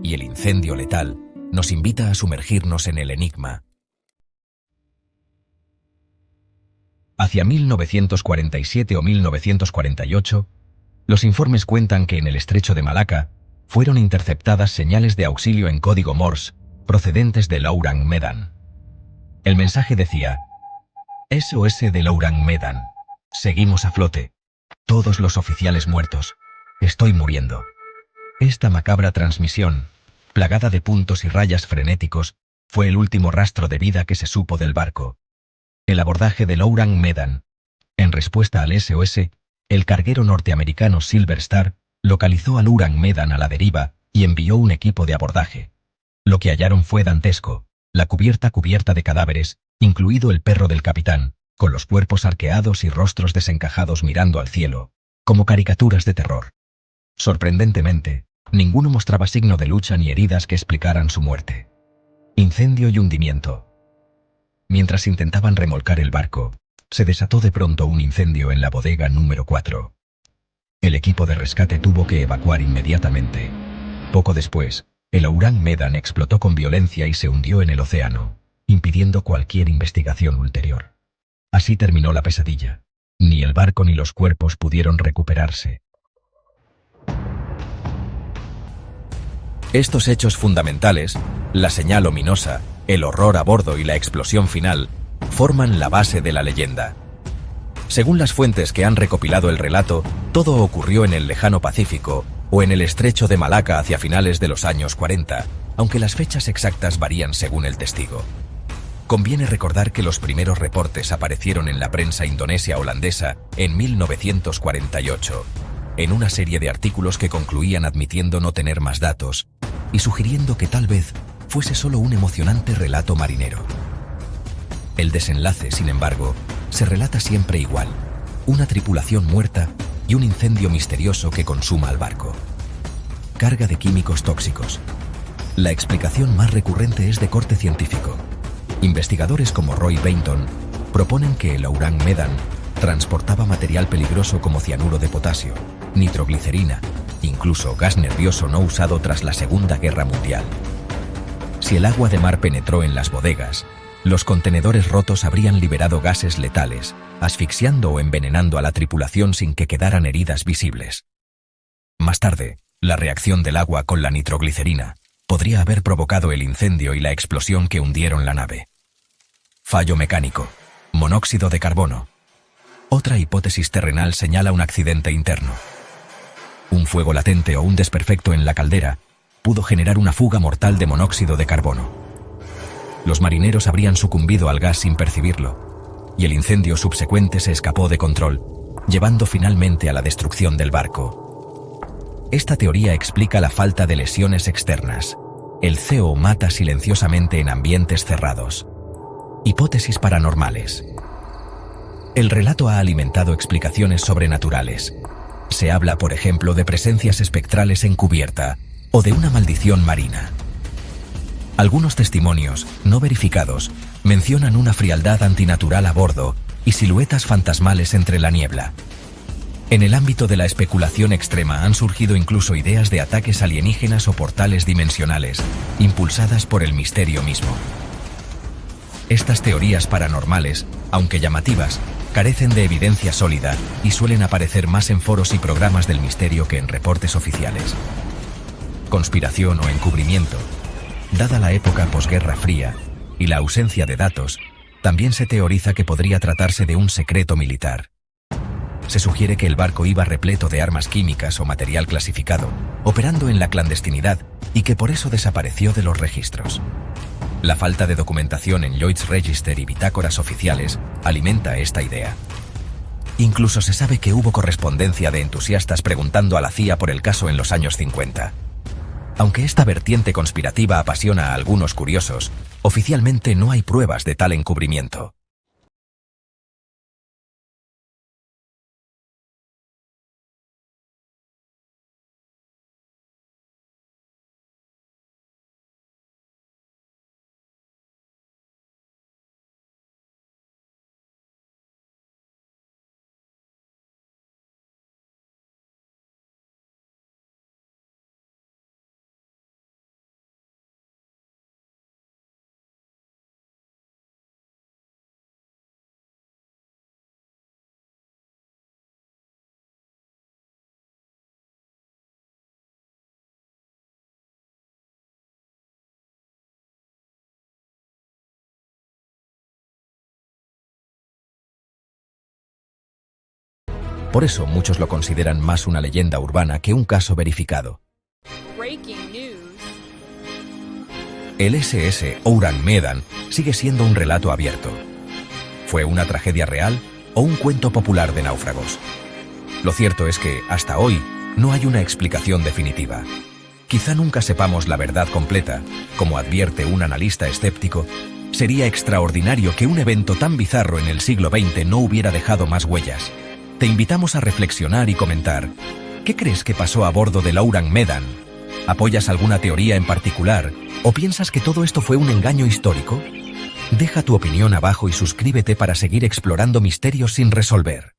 y el incendio letal nos invita a sumergirnos en el enigma. Hacia 1947 o 1948, los informes cuentan que en el estrecho de Malaca fueron interceptadas señales de auxilio en código Morse procedentes de Lourang Medan. El mensaje decía: SOS de Lourang Medan. Seguimos a flote. Todos los oficiales muertos. Estoy muriendo. Esta macabra transmisión, plagada de puntos y rayas frenéticos, fue el último rastro de vida que se supo del barco. El abordaje de Lourang Medan. En respuesta al SOS, el carguero norteamericano Silver Star localizó a Lourang Medan a la deriva y envió un equipo de abordaje. Lo que hallaron fue dantesco: la cubierta de cadáveres, incluido el perro del capitán, con los cuerpos arqueados y rostros desencajados mirando al cielo, como caricaturas de terror. Sorprendentemente, ninguno mostraba signo de lucha ni heridas que explicaran su muerte. Incendio y hundimiento. Mientras intentaban remolcar el barco, se desató de pronto un incendio en la bodega número 4. El equipo de rescate tuvo que evacuar inmediatamente. Poco después, el Lourang Medan explotó con violencia y se hundió en el océano, impidiendo cualquier investigación ulterior. Así terminó la pesadilla. Ni el barco ni los cuerpos pudieron recuperarse. Estos hechos fundamentales, la señal ominosa, el horror a bordo y la explosión final, forman la base de la leyenda. Según las fuentes que han recopilado el relato, todo ocurrió en el lejano Pacífico o en el estrecho de Malaca hacia finales de los años 40, aunque las fechas exactas varían según el testigo. Conviene recordar que los primeros reportes aparecieron en la prensa indonesia holandesa en 1948, en una serie de artículos que concluían admitiendo no tener más datos y sugiriendo que tal vez fuese solo un emocionante relato marinero. El desenlace, sin embargo, se relata siempre igual: una tripulación muerta y un incendio misterioso que consuma al barco. Carga de químicos tóxicos. La explicación más recurrente es de corte científico. Investigadores como Roy Bainton proponen que el Lourang Medan transportaba material peligroso como cianuro de potasio, nitroglicerina, incluso gas nervioso no usado tras la Segunda Guerra Mundial. Si el agua de mar penetró en las bodegas, los contenedores rotos habrían liberado gases letales, asfixiando o envenenando a la tripulación sin que quedaran heridas visibles. Más tarde, la reacción del agua con la nitroglicerina podría haber provocado el incendio y la explosión que hundieron la nave. Fallo mecánico. Monóxido de carbono. Otra hipótesis terrenal señala un accidente interno. Un fuego latente o un desperfecto en la caldera pudo generar una fuga mortal de monóxido de carbono. Los marineros habrían sucumbido al gas sin percibirlo, y el incendio subsecuente se escapó de control, llevando finalmente a la destrucción del barco. Esta teoría explica la falta de lesiones externas. El CO mata silenciosamente en ambientes cerrados. Hipótesis paranormales. El relato ha alimentado explicaciones sobrenaturales. Se habla, por ejemplo, de presencias espectrales en cubierta o de una maldición marina. Algunos testimonios, no verificados, mencionan una frialdad antinatural a bordo y siluetas fantasmales entre la niebla. En el ámbito de la especulación extrema han surgido incluso ideas de ataques alienígenas o portales dimensionales, impulsadas por el misterio mismo. Estas teorías paranormales, aunque llamativas, carecen de evidencia sólida y suelen aparecer más en foros y programas del misterio que en reportes oficiales. Conspiración o encubrimiento. Dada la época posguerra fría y la ausencia de datos, también se teoriza que podría tratarse de un secreto militar. Se sugiere que el barco iba repleto de armas químicas o material clasificado, operando en la clandestinidad, y que por eso desapareció de los registros. La falta de documentación en Lloyd's Register y bitácoras oficiales alimenta esta idea. Incluso se sabe que hubo correspondencia de entusiastas preguntando a la CIA por el caso en los años 50. Aunque esta vertiente conspirativa apasiona a algunos curiosos, oficialmente no hay pruebas de tal encubrimiento. Por eso muchos lo consideran más una leyenda urbana que un caso verificado. El SS Ourang Medan sigue siendo un relato abierto. ¿Fue una tragedia real o un cuento popular de náufragos? Lo cierto es que, hasta hoy, no hay una explicación definitiva. Quizá nunca sepamos la verdad completa. Como advierte un analista escéptico, sería extraordinario que un evento tan bizarro en el siglo XX no hubiera dejado más huellas. Te invitamos a reflexionar y comentar. ¿Qué crees que pasó a bordo del Ourang Medan? ¿Apoyas alguna teoría en particular o piensas que todo esto fue un engaño histórico? Deja tu opinión abajo y suscríbete para seguir explorando misterios sin resolver.